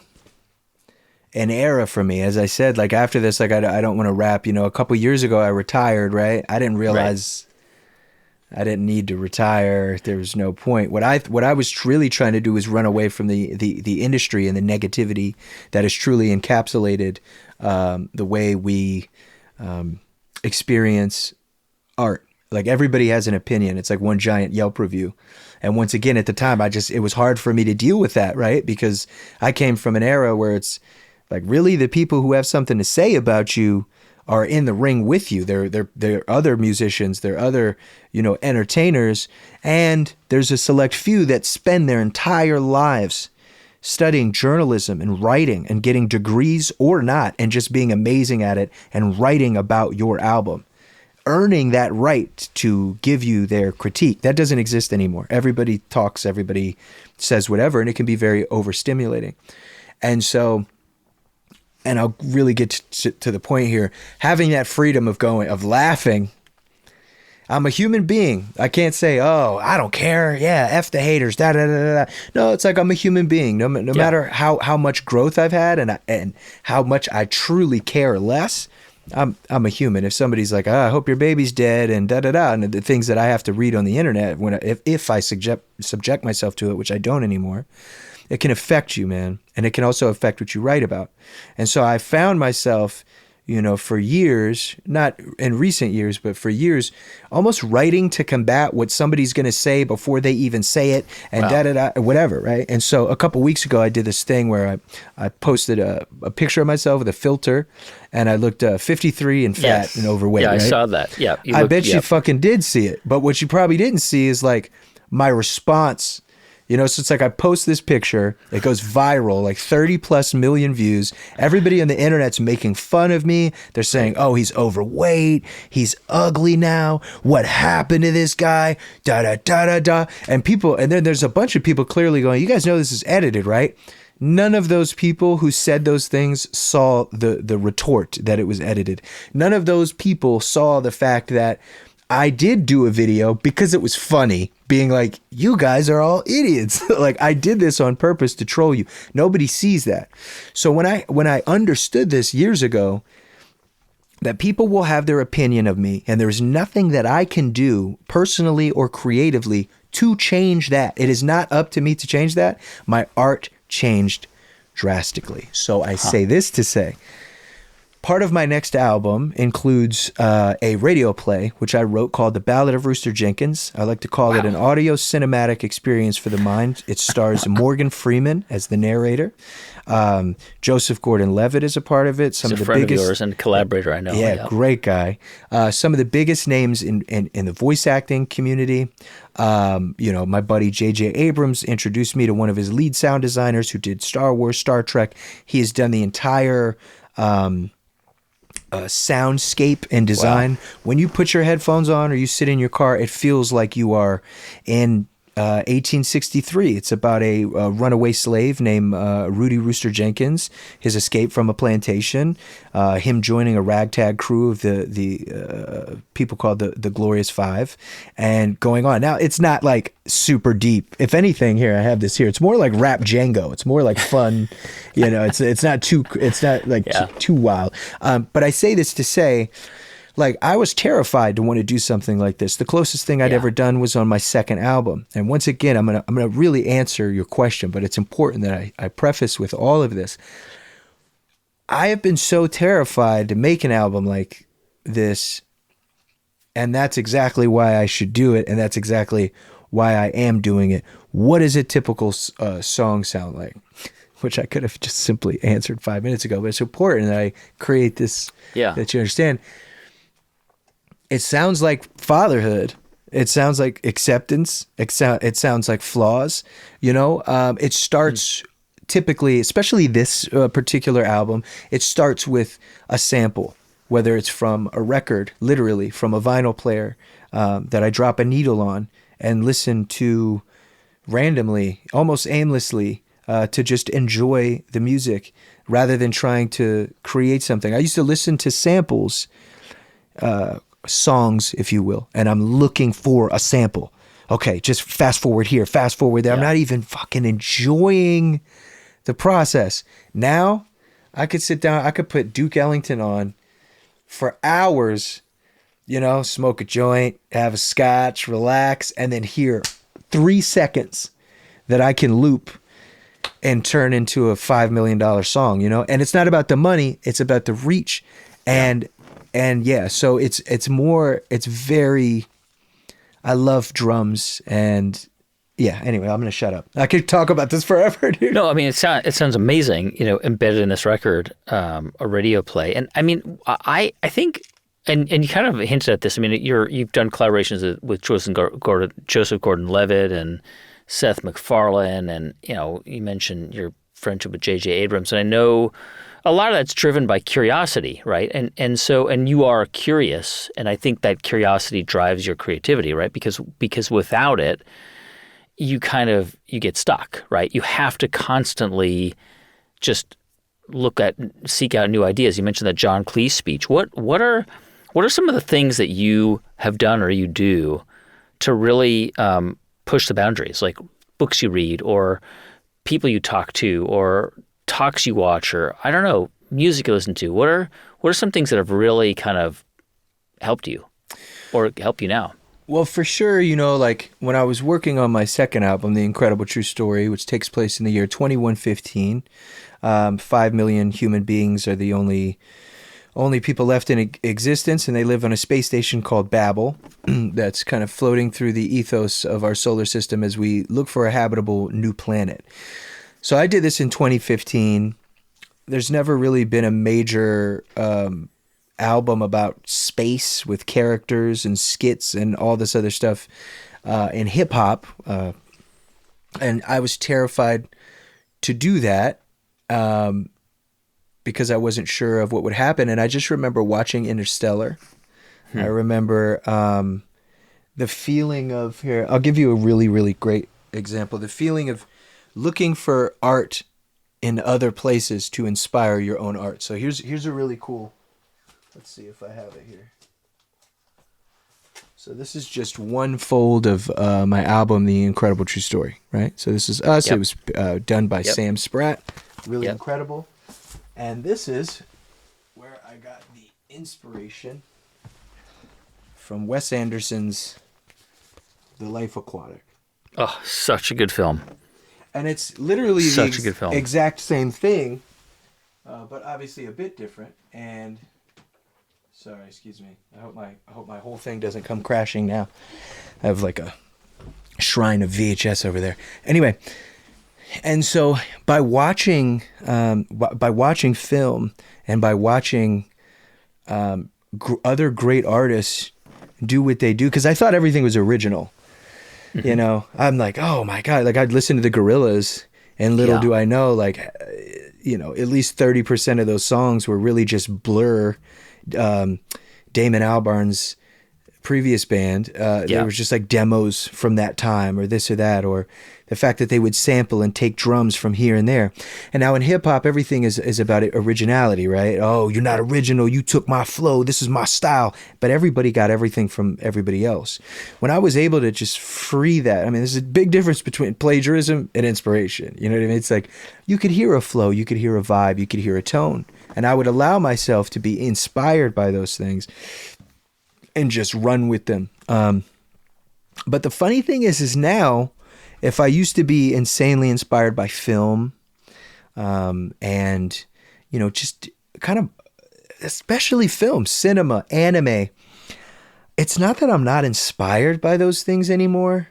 era for me. As I said, like after this, like I don't want to rap. You know, a couple years ago I retired, right? I didn't realize I didn't need to retire. There was no point. What I was really trying to do was run away from the industry and the negativity that is truly encapsulated the way we experience art. Like everybody has an opinion. It's like one giant Yelp review. And once again, at the time, it was hard for me to deal with that, right? Because I came from an era where it's like, really, the people who have something to say about you are in the ring with you. They're other musicians, they're other, you know, entertainers, and there's a select few that spend their entire lives studying journalism and writing and getting degrees or not, and just being amazing at it and writing about your album, earning that right to give you their critique. That doesn't exist anymore. Everybody talks, everybody says whatever, and it can be very overstimulating. And so, and I'll really get to the point here, having that freedom of laughing. I'm a human being. I can't say, oh, I don't care. Yeah, F the haters. Da da da da. No, it's like I'm a human being. No matter how much growth I've had and how much I truly care less, I'm a human. If somebody's like, I hope your baby's dead and da da da, and the things that I have to read on the internet if I subject myself to it, which I don't anymore, it can affect you, man, and it can also affect what you write about. And so I found myself, you know, for years, not in recent years, but for years, almost writing to combat what somebody's going to say before they even say it, and da-da-da, whatever, right? And so a couple weeks ago, I did this thing where I posted a picture of myself with a filter, and I looked 53 and fat and overweight, Yeah, right? I saw that. Yeah. I bet you fucking did see it. But what you probably didn't see is like my response. You know, so it's like I post this picture, it goes viral, like 30 plus million views. Everybody on the internet's making fun of me. They're saying, oh, he's overweight, he's ugly now, what happened to this guy, da da da da da. And then there's a bunch of people clearly going, you guys know this is edited, right? None of those people who said those things saw the retort that it was edited. None of those people saw the fact that I did do a video because it was funny, being like, you guys are all idiots. Like, I did this on purpose to troll you. Nobody sees that. So when I understood this years ago, that people will have their opinion of me, and there's nothing that I can do personally or creatively to change that. It is not up to me to change that. My art changed drastically. So I say this to say, part of my next album includes a radio play, which I wrote called The Ballad of Rooster Jenkins. I like to call it an audio cinematic experience for the mind. It stars Morgan Freeman as the narrator. Joseph Gordon-Levitt is a part of it. He's a friend of yours and collaborator, I know. Yeah, great guy. Some of the biggest names in the voice acting community. You know, my buddy 𝐥𝐤𝐬𝐵𝐺𝐷s introduced me to one of his lead sound designers who did Star Wars, Star Trek. He has done the entire soundscape and design. When you put your headphones on or you sit in your car, it feels like you are in 1863. It's about a runaway slave named Rudy Rooster Jenkins, his escape from a plantation, him joining a ragtag crew of the people called the Glorious Five, and going on. Now, it's not like super deep. If anything, here I have this here. It's more like rap Django. It's more like fun. It's not too wild. But I say this to say, like, I was terrified to want to do something like this. The closest thing I'd ever done was on my second album. And once again, I'm gonna really answer your question, but it's important that I preface with all of this. I have been so terrified to make an album like this, and that's exactly why I should do it, and that's exactly why I am doing it. What does a typical song sound like? Which I could have just simply answered 5 minutes ago, but it's important that I create this, that you understand. It sounds like fatherhood. It sounds like acceptance. It sounds like flaws. It starts typically, especially this particular album, it starts with a sample, whether it's from a record, literally from a vinyl player that I drop a needle on and listen to randomly, almost aimlessly, to just enjoy the music rather than trying to create something. I used to listen to samples, songs, if you will, and I'm looking for a sample. Okay, just fast forward here, fast forward there. I'm not even fucking enjoying the process. Now, I could sit down, I could put Duke Ellington on for hours, smoke a joint, have a scotch, relax, and then hear 3 seconds that I can loop and turn into a $5 million song, And it's not about the money, it's about the reach. So it's very, I love drums anyway, I'm going to shut up. I could talk about this forever, dude. No, I mean, it sounds amazing, embedded in this record, a radio play. And I mean, I think, and you kind of hinted at this, I mean, you've done collaborations with Joseph Gordon-Levitt and Seth MacFarlane, and, you mentioned your friendship with J.J. Abrams, and I know a lot of that's driven by curiosity, right? And you are curious, and I think that curiosity drives your creativity, right? Because without it, you get stuck, right? You have to constantly just seek out new ideas. You mentioned that John Cleese speech. What are some of the things that you have done or you do to really push the boundaries, like books you read or people you talk to or talks you watch, or I don't know, music you listen to? What are some things that have really kind of helped you or help you now? Well, for sure, like when I was working on my second album, The Incredible True Story, which takes place in the year 2115, 5 million human beings are the only people left in existence, and they live on a space station called Babel that's kind of floating through the ethos of our solar system as we look for a habitable new planet. So I did this in 2015. There's never really been a major album about space with characters and skits and all this other stuff in hip hop. And I was terrified to do that because I wasn't sure of what would happen. And I just remember watching Interstellar. I remember the feeling of, here, I'll give you a really, really great example. The feeling of looking for art in other places to inspire your own art. So here's a really cool, let's see if I have it here. So this is just one fold of my album, The Incredible True Story, right? So this is us. Yep. It was done by Sam Spratt. Really incredible. And this is where I got the inspiration from Wes Anderson's The Life Aquatic. Oh, such a good film. And it's literally such a good film. Exact same thing, but obviously a bit different. And sorry, excuse me. I hope my whole thing doesn't come crashing now. I have like a shrine of VHS over there. Anyway, and so by watching film and by watching other great artists do what they do, because I thought everything was original. I'm like, oh my God, like I'd listen to the Gorillaz, and little do I know, like, at least 30% of those songs were really just Blur, Damon Albarn's previous band, there was just like demos from that time or this or that, or the fact that they would sample and take drums from here and there. And now in hip hop, everything is about originality, right? Oh, you're not original. You took my flow. This is my style. But everybody got everything from everybody else. When I was able to just free that, I mean, there's a big difference between plagiarism and inspiration. You know what I mean? It's like you could hear a flow, you could hear a vibe, you could hear a tone. And I would allow myself to be inspired by those things and just run with them. But the funny thing is now, if I used to be insanely inspired by film, and, you know, just kind of, especially film, cinema, anime, it's not that I'm not inspired by those things anymore.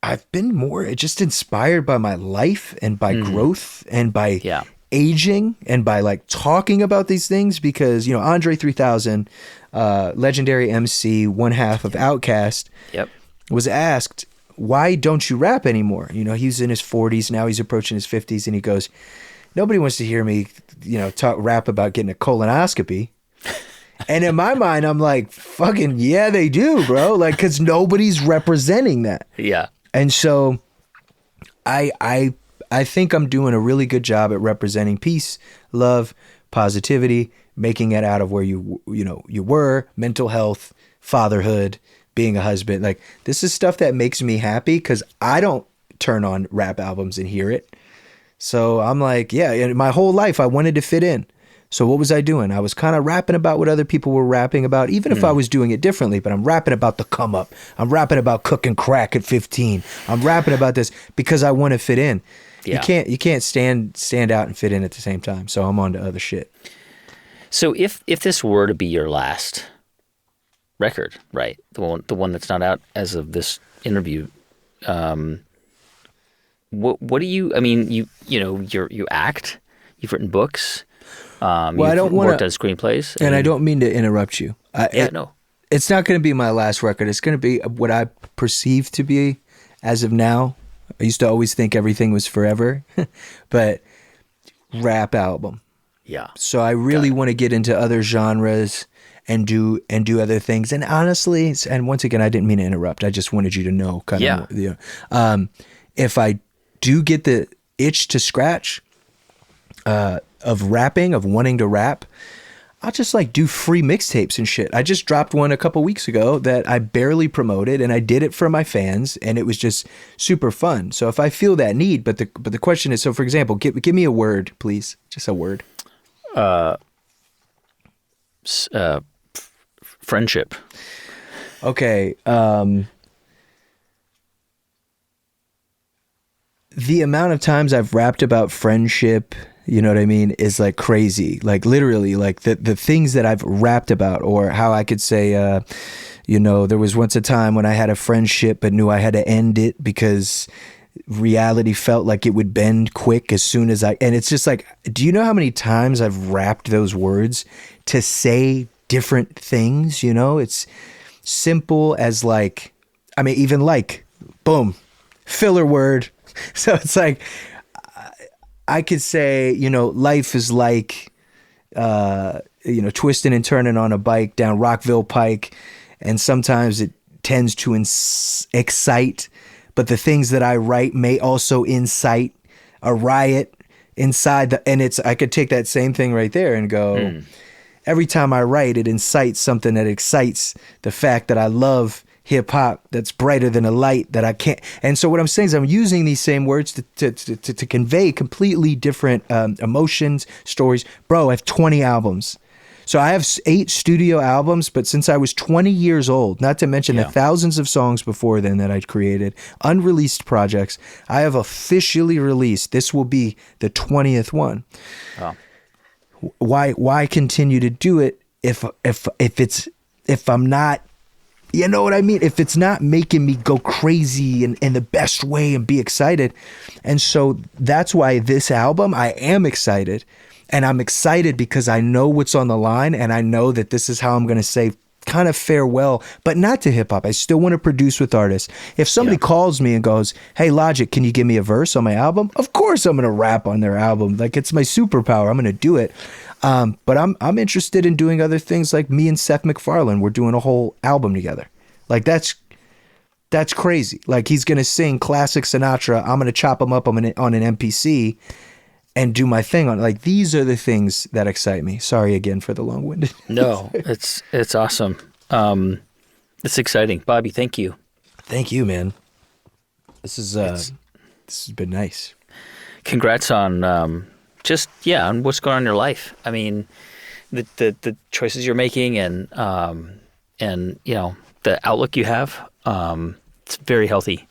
I've been more just inspired by my life and by growth and by aging and by like talking about these things, because, you know, Andre 3000, legendary MC, one half of Outkast, was asked, why don't you rap anymore? You know, he's in his 40s now, he's approaching his 50s, and he goes, nobody wants to hear me, you know, rap about getting a colonoscopy. And in my mind, I'm like, fucking yeah, they do, bro. Like, because nobody's representing that. Yeah. And so I think I'm doing a really good job at representing peace, love, positivity, making it out of where you were, mental health, fatherhood, being a husband. Like, this is stuff that makes me happy because I don't turn on rap albums and hear it. So I'm like, yeah, my whole life I wanted to fit in. So what was I doing? I was kind of rapping about what other people were rapping about, even if I was doing it differently, but I'm rapping about the come up. I'm rapping about cooking crack at 15. I'm rapping about this because I want to fit in. Yeah. You can't stand out and fit in at the same time. So I'm on to other shit. So if this were to be your last record, right, the one that's not out as of this interview, what do you? I mean, you act, you've written books, well, I don't worked on screenplays, and I don't mean to interrupt you. No, it's not going to be my last record. It's going to be what I perceive to be as of now. I used to always think everything was forever, but rap album. Yeah. So I really want to get into other genres and do other things. And honestly, and once again, I didn't mean to interrupt. I just wanted you to know of, if I do get the itch to scratch of rapping, of wanting to rap, I'll just like do free mixtapes and shit. I just dropped one a couple weeks ago that I barely promoted, and I did it for my fans, and it was just super fun. So if I feel that need, but the question is, so for example, give me a word, please, just a word. Friendship. Okay. The amount of times I've rapped about friendship, you know what I mean, is like crazy. Like literally, like the things that I've rapped about, or how I could say, there was once a time when I had a friendship but knew I had to end it because reality felt like it would bend quick as soon as and it's just like, do you know how many times I've rapped those words to say different things? You know, it's simple as like, I mean, even like, boom, filler word. So it's like, I could say, life is like, twisting and turning on a bike down Rockville Pike. And sometimes it tends to excite, but the things that I write may also incite a riot inside I could take that same thing right there and go, every time I write, it incites something that excites the fact that I love hip hop that's brighter than a light that I can't. And so what I'm saying is I'm using these same words to convey completely different emotions, stories. Bro, I have 20 albums. So I have 8 studio albums, but since I was 20 years old, not to mention the thousands of songs before then that I'd created, unreleased projects, I have officially released. This will be the 20th one. Oh. Why continue to do it if I'm not, you know what I mean? If it's not making me go crazy in the best way and be excited. And so that's why this album, I am excited. And I'm excited because I know what's on the line, and I know that this is how I'm going to say kind of farewell, but not to hip hop. I still want to produce with artists. If somebody calls me and goes, "Hey, Logic, can you give me a verse on my album?" Of course I'm going to rap on their album. Like, it's my superpower. I'm going to do it. But I'm interested in doing other things. Like me and Seth MacFarlane, we're doing a whole album together. Like that's crazy. Like, he's going to sing classic Sinatra. I'm going to chop him up on an MPC and do my thing on it. Like, these are the things that excite me. Sorry again for the long-winded. No, it's awesome. It's exciting. Bobby, thank you. Thank you, man. This has been nice. Congrats on on what's going on in your life. I mean, the choices you're making and you know, the outlook you have. It's very healthy.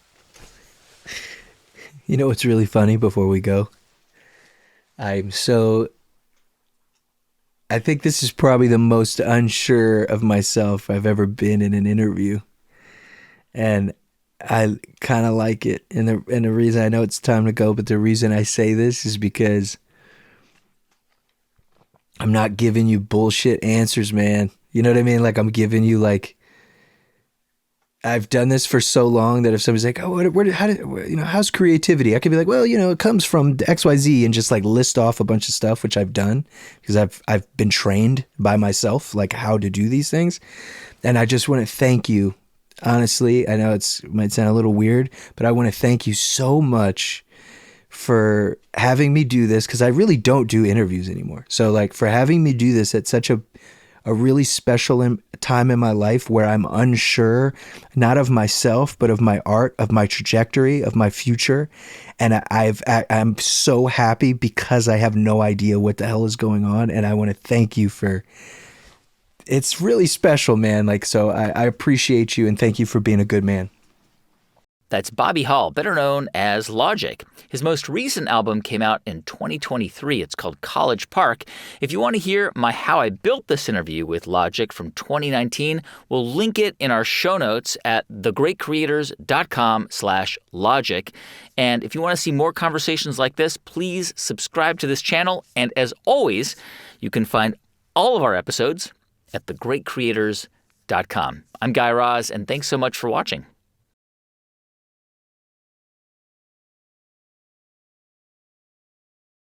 You know what's really funny before we go? I think this is probably the most unsure of myself I've ever been in an interview. And I kind of like it. And the reason, I know it's time to go, but the reason I say this is because I'm not giving you bullshit answers, man. You know what I mean? Like, I'm giving you, like, I've done this for so long that if somebody's like, "Oh, how's creativity?" I could be like, "Well, you know, it comes from XYZ," and just like list off a bunch of stuff, which I've done because I've been trained by myself, like, how to do these things. And I just want to thank you. Honestly, I know it might sound a little weird, but I want to thank you so much for having me do this, because I really don't do interviews anymore. So, like, for having me do this at such a really special time in my life where I'm unsure, not of myself, but of my art, of my trajectory, of my future. And I'm so happy because I have no idea what the hell is going on. And I want to thank you it's really special, man. Like, so I appreciate you and thank you for being a good man. That's Bobby Hall, better known as Logic. His most recent album came out in 2023. It's called College Park. If you want to hear my How I Built This interview with Logic from 2019, we'll link it in our show notes at thegreatcreators.com/logic. And if you want to see more conversations like this, please subscribe to this channel. And as always, you can find all of our episodes at thegreatcreators.com. I'm 𝐥𝐤𝐤𝐬, and thanks so much for watching.